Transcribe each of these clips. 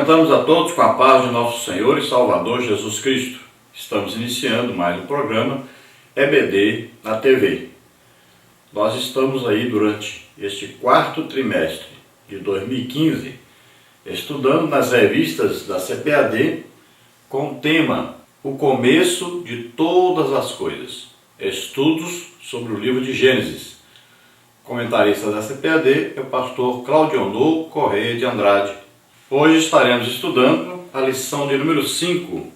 Cumprimentamos a todos com a paz de nosso Senhor e Salvador Jesus Cristo. Estamos iniciando mais um programa EBD na TV. Nós estamos aí durante este quarto trimestre de 2015 estudando nas revistas da CPAD com o tema O Começo de Todas as Coisas. Estudos sobre o livro de Gênesis. O comentarista da CPAD é o pastor Claudionor Correia de Andrade. Hoje estaremos estudando a lição de número 5.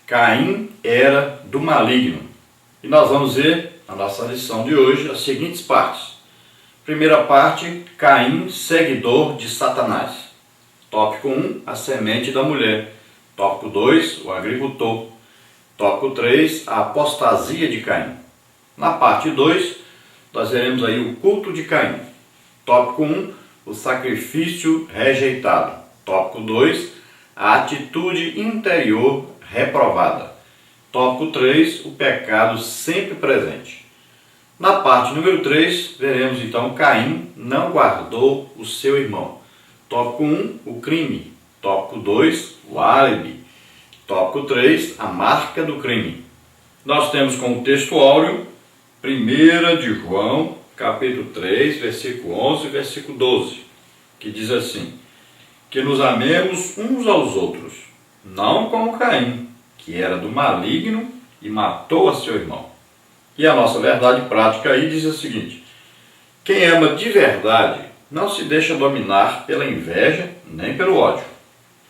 Caim era do maligno. E nós vamos ver na nossa lição de hoje as seguintes partes. Primeira parte, Caim, seguidor de Satanás. Tópico 1, a semente da mulher. Tópico 2, o agricultor. Tópico 3, a apostasia de Caim. Na parte 2, nós veremos aí o culto de Caim. Tópico 1, o sacrifício rejeitado. Tópico 2, a atitude interior reprovada. Tópico 3, o pecado sempre presente. Na parte número 3, veremos então Caim não guardou o seu irmão. Tópico 1, o crime. Tópico 2, o álibi. Tópico 3, a marca do crime. Nós temos como texto áureo 1 de João, capítulo 3, versículo 11 e versículo 12, que diz assim: que nos amemos uns aos outros, não como Caim, que era do maligno e matou a seu irmão. E a nossa verdade prática aí diz o seguinte: quem ama de verdade não se deixa dominar pela inveja nem pelo ódio.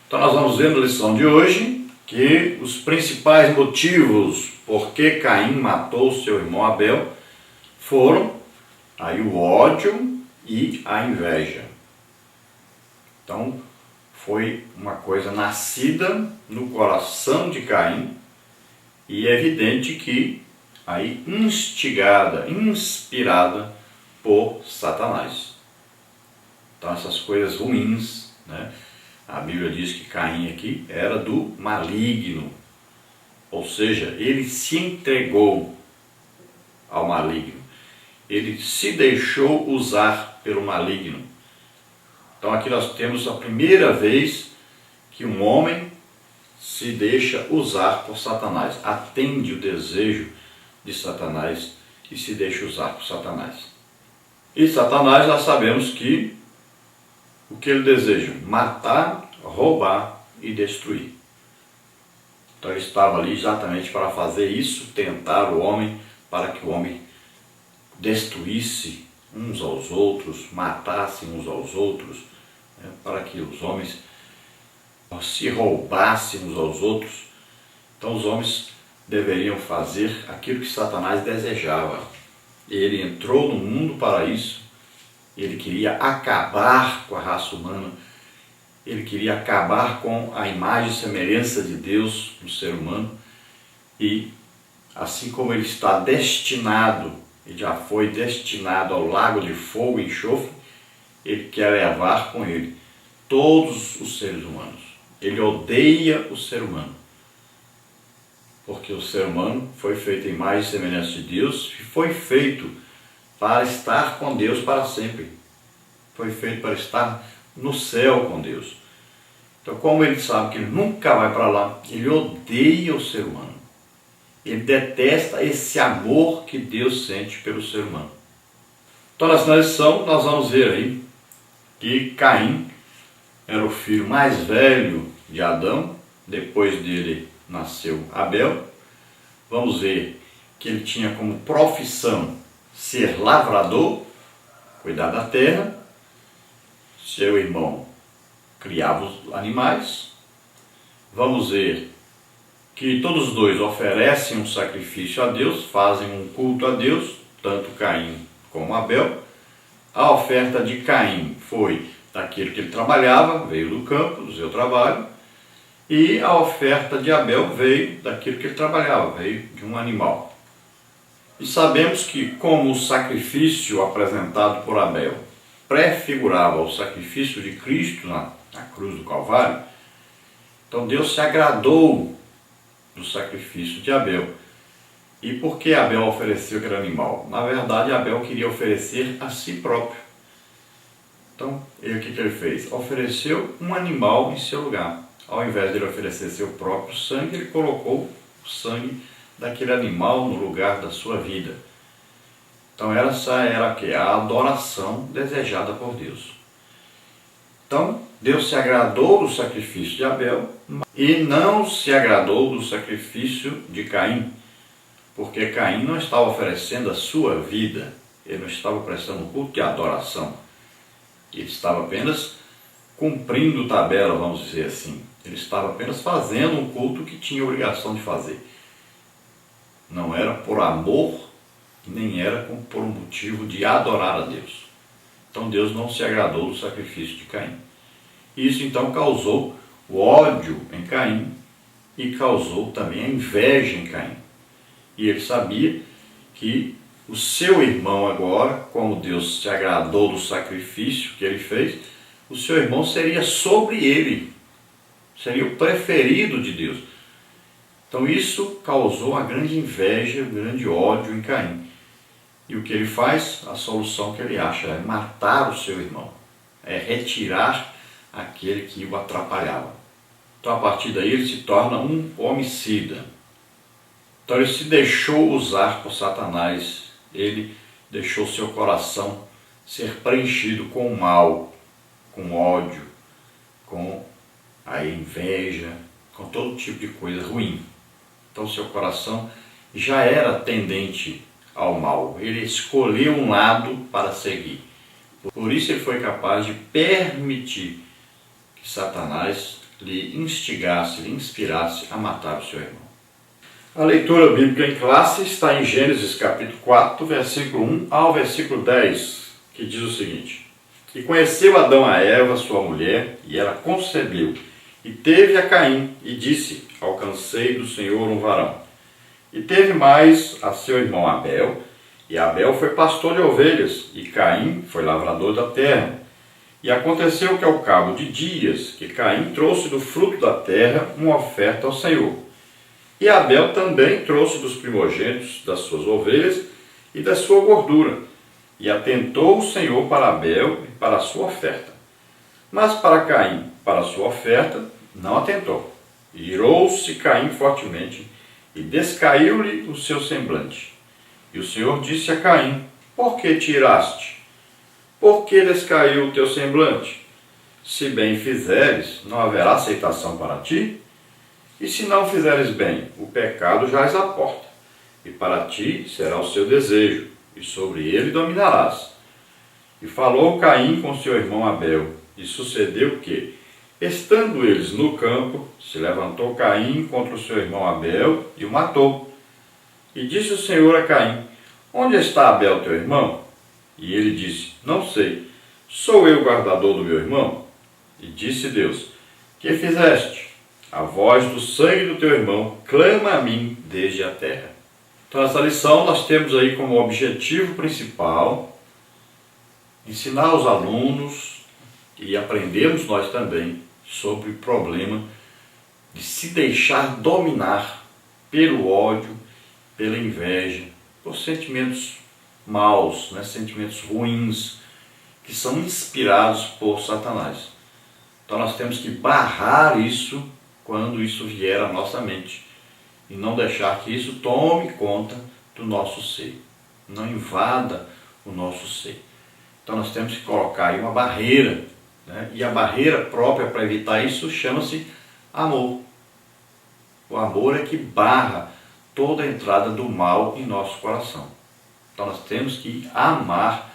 Então nós vamos ver na lição de hoje que os principais motivos por que Caim matou seu irmão Abel foram aí o ódio e a inveja. Então foi uma coisa nascida no coração de Caim e é evidente que aí instigada, inspirada por Satanás. Então essas coisas ruins, né? A Bíblia diz que Caim aqui era do maligno, ou seja, ele se entregou ao maligno, ele se deixou usar pelo maligno. Então aqui nós temos a primeira vez que um homem se deixa usar por Satanás, atende o desejo de Satanás e se deixa usar por Satanás. E Satanás, nós sabemos que o que ele deseja? Matar, roubar e destruir. Então ele estava ali exatamente para fazer isso, tentar o homem, para que o homem destruísse uns aos outros, matassem uns aos outros, né, para que os homens se roubassem uns aos outros. Então os homens deveriam fazer aquilo que Satanás desejava. Ele entrou no mundo para isso. Ele queria acabar com a raça humana, ele queria acabar com a imagem e semelhança de Deus no ser humano, e assim como ele está destinado, ele já foi destinado ao lago de fogo e enxofre, ele quer levar com ele todos os seres humanos. Ele odeia o ser humano, porque o ser humano foi feito em imagem e semelhança de Deus e foi feito para estar com Deus para sempre. Foi feito para estar no céu com Deus. Então, como ele sabe que ele nunca vai para lá, ele odeia o ser humano. Ele detesta esse amor que Deus sente pelo ser humano. Então, nessa lição, nós vamos ver aí que Caim era o filho mais velho de Adão. Depois dele nasceu Abel. Vamos ver que ele tinha como profissão ser lavrador, cuidar da terra. Seu irmão criava os animais. Vamos ver que todos os dois oferecem um sacrifício a Deus, fazem um culto a Deus, tanto Caim como Abel. A oferta de Caim foi daquilo que ele trabalhava, veio do campo, do seu trabalho, e a oferta de Abel veio daquilo que ele trabalhava, veio de um animal. E sabemos que, como o sacrifício apresentado por Abel prefigurava o sacrifício de Cristo na cruz do Calvário, então Deus se agradou do sacrifício de Abel. E por que Abel ofereceu aquele animal? Na verdade, Abel queria oferecer a si próprio. Então, o que ele fez? Ofereceu um animal em seu lugar. Ao invés de ele oferecer seu próprio sangue, ele colocou o sangue daquele animal no lugar da sua vida. Então essa era a adoração desejada por Deus. Então Deus se agradou do sacrifício de Abel e não se agradou do sacrifício de Caim, porque Caim não estava oferecendo a sua vida, ele não estava prestando um culto de adoração, ele estava apenas cumprindo tabela, vamos dizer assim. Ele estava apenas fazendo um culto que tinha obrigação de fazer. Não era por amor, nem era por um motivo de adorar a Deus. Então Deus não se agradou do sacrifício de Caim. Isso então causou o ódio em Caim e causou também a inveja em Caim. E ele sabia que o seu irmão agora, como Deus se agradou do sacrifício que ele fez, o seu irmão seria sobre ele, seria o preferido de Deus. Então isso causou uma grande inveja, um grande ódio em Caim. E o que ele faz? A solução que ele acha é matar o seu irmão, é retirar aquele que o atrapalhava. Então a partir daí ele se torna um homicida. Então ele se deixou usar por Satanás, ele deixou seu coração ser preenchido com o mal, com ódio, com a inveja, com todo tipo de coisa ruim. Então seu coração já era tendente ao mal, ele escolheu um lado para seguir. Por isso ele foi capaz de permitir que Satanás lhe instigasse, lhe inspirasse a matar o seu irmão. A leitura bíblica em classe está em Gênesis capítulo 4, versículo 1 ao versículo 10, que diz o seguinte: E conheceu Adão a Eva, sua mulher, e ela concebeu, e teve a Caim, e disse: Alcancei do Senhor um varão. E teve mais a seu irmão Abel, e Abel foi pastor de ovelhas, e Caim foi lavrador da terra. E aconteceu que ao cabo de dias, que Caim trouxe do fruto da terra uma oferta ao Senhor. E Abel também trouxe dos primogênitos das suas ovelhas e da sua gordura. E atentou o Senhor para Abel e para a sua oferta. Mas para Caim, para a sua oferta, não atentou. E irou-se Caim fortemente, e descaiu-lhe o seu semblante. E o Senhor disse a Caim: Por que te iraste? Por que descaiu o teu semblante? Se bem fizeres, não haverá aceitação para ti? E se não fizeres bem, o pecado jaz à porta, e para ti será o seu desejo, e sobre ele dominarás. E falou Caim com seu irmão Abel, e sucedeu que, estando eles no campo, se levantou Caim contra o seu irmão Abel e o matou. E disse o Senhor a Caim: Onde está Abel teu irmão? E ele disse: Não sei, sou eu guardador do meu irmão? E disse Deus: Que fizeste? A voz do sangue do teu irmão clama a mim desde a terra. Então essa lição nós temos aí como objetivo principal ensinar os alunos e aprendermos nós também sobre o problema de se deixar dominar pelo ódio, pela inveja, por sentimentos maus, sentimentos ruins, que são inspirados por Satanás. Então nós temos que barrar isso quando isso vier à nossa mente e não deixar que isso tome conta do nosso ser, não invada o nosso ser. Então nós temos que colocar aí uma barreira, e a barreira própria para evitar isso chama-se amor. O amor é que barra toda a entrada do mal em nosso coração. Então nós temos que amar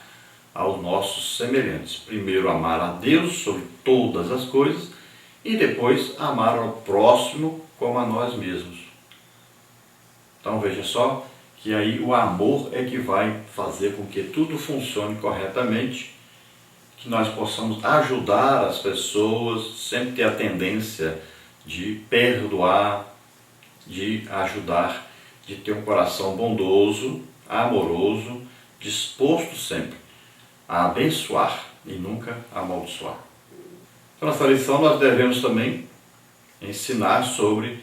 aos nossos semelhantes. Primeiro amar a Deus sobre todas as coisas e depois amar ao próximo como a nós mesmos. Então veja só que aí o amor é que vai fazer com que tudo funcione corretamente, que nós possamos ajudar as pessoas, sempre ter a tendência de perdoar, de ajudar, de ter um coração bondoso, amoroso, disposto sempre a abençoar e nunca a amaldiçoar. Então, nessa lição nós devemos também ensinar sobre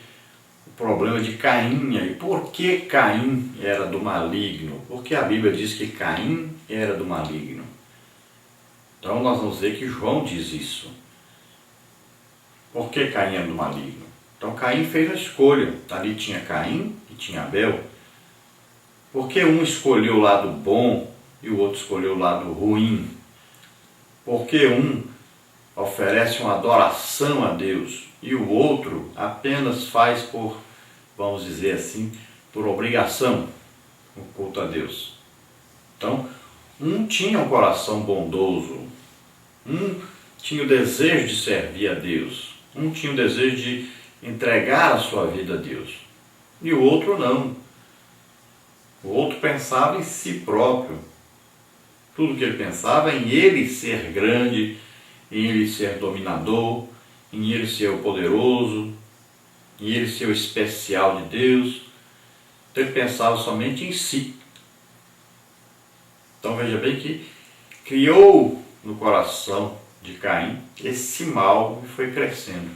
o problema de Caim e por que Caim era do maligno. Porque a Bíblia diz que Caim era do maligno. Então nós vamos ver que João diz isso. Por que Caim é do maligno? Então Caim fez a escolha. Ali tinha Caim e tinha Abel. Por que um escolheu o lado bom e o outro escolheu o lado ruim? Por que um oferece uma adoração a Deus e o outro apenas faz por, vamos dizer assim, por obrigação, o culto a Deus? Então, um tinha um coração bondoso, um tinha o desejo de servir a Deus, um tinha o desejo de entregar a sua vida a Deus, e o outro não. O outro pensava em si próprio. Tudo que ele pensava em ele ser grande, em ele ser dominador, em ele ser o poderoso, em ele ser o especial de Deus. Então ele pensava somente em si. Então veja bem que criou no coração de Caim esse mal e foi crescendo.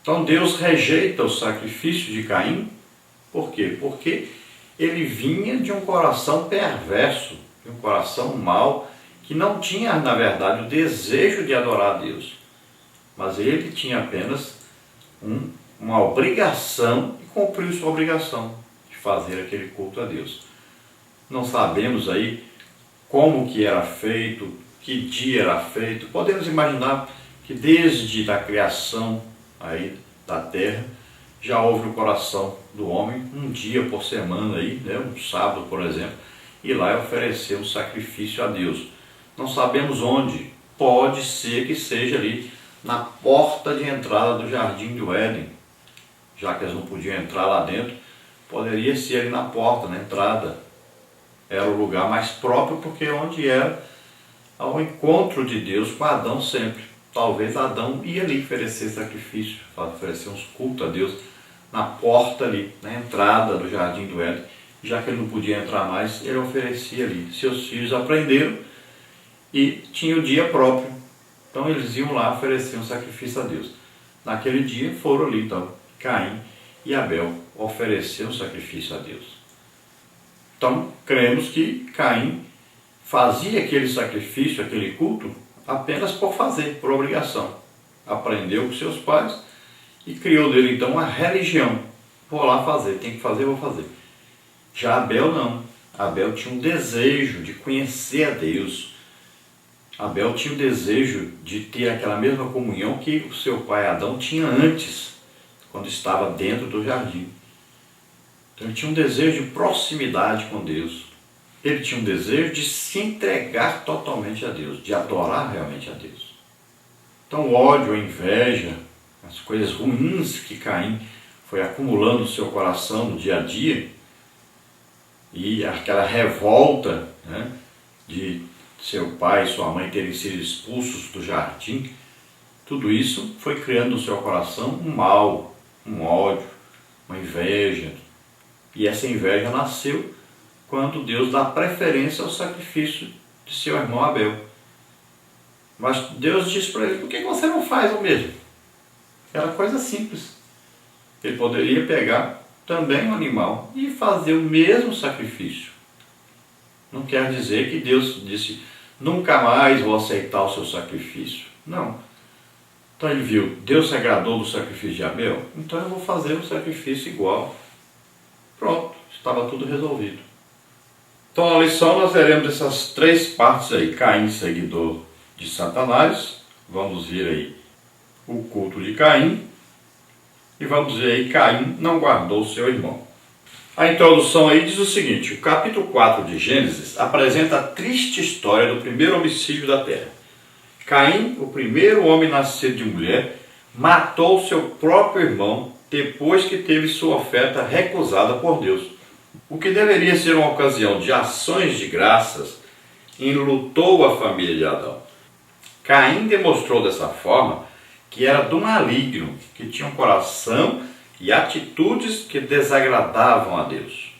Então Deus rejeita o sacrifício de Caim. Por quê? Porque ele vinha de um coração perverso, de um coração mau, que não tinha, na verdade, o desejo de adorar a Deus. Mas ele tinha apenas uma obrigação e cumpriu sua obrigação de fazer aquele culto a Deus. Não sabemos aí como que era feito, que dia era feito. Podemos imaginar que desde a criação aí da terra, já houve no coração do homem um dia por semana, aí, né, um sábado, por exemplo, ir lá e oferecer um sacrifício a Deus. Não sabemos onde, pode ser que seja ali na porta de entrada do jardim do Éden, já que eles não podiam entrar lá dentro, poderia ser ali na porta, na entrada. Era o lugar mais próprio, porque onde era ao encontro de Deus com Adão sempre. Talvez Adão ia ali oferecer sacrifício, oferecer uns cultos a Deus, na porta ali, na entrada do jardim do Éden. Já que ele não podia entrar mais, ele oferecia ali. Seus filhos aprenderam e tinha o dia próprio. Então eles iam lá oferecer um sacrifício a Deus. Naquele dia foram ali, então, Caim e Abel ofereceram um sacrifício a Deus. Então, cremos que Caim fazia aquele sacrifício, aquele culto, apenas por fazer, por obrigação. Aprendeu com seus pais e criou dele então uma religião. Vou lá fazer, tem que fazer, vou fazer. Já Abel não. Abel tinha um desejo de conhecer a Deus. Abel tinha o desejo de ter aquela mesma comunhão que o seu pai Adão tinha antes, quando estava dentro do jardim. Então ele tinha um desejo de proximidade com Deus. Ele tinha um desejo de se entregar totalmente a Deus, de adorar realmente a Deus. Então o ódio, a inveja, as coisas ruins que Caim foi acumulando no seu coração no dia a dia, e aquela revolta, né, de seu pai e sua mãe terem sido expulsos do jardim, tudo isso foi criando no seu coração um mal, um ódio, uma inveja. E essa inveja nasceu quando Deus dá preferência ao sacrifício de seu irmão Abel. Mas Deus disse para ele: por que você não faz o mesmo? Era coisa simples. Ele poderia pegar também um animal e fazer o mesmo sacrifício. Não quer dizer que Deus disse: nunca mais vou aceitar o seu sacrifício. Não. Então ele viu, Deus se agradou do sacrifício de Abel, então eu vou fazer um sacrifício igual. Pronto, estava tudo resolvido. Então na lição nós veremos essas três partes aí: Caim, seguidor de Satanás, vamos ver aí o culto de Caim, e vamos ver aí Caim não guardou seu irmão. A introdução aí diz o seguinte: o capítulo 4 de Gênesis apresenta a triste história do primeiro homicídio da terra. Caim, o primeiro homem nascido de mulher, matou seu próprio irmão depois que teve sua oferta recusada por Deus. O que deveria ser uma ocasião de ações de graças enlutou a família de Adão. Caim demonstrou dessa forma que era do maligno, que tinha um coração e atitudes que desagradavam a Deus.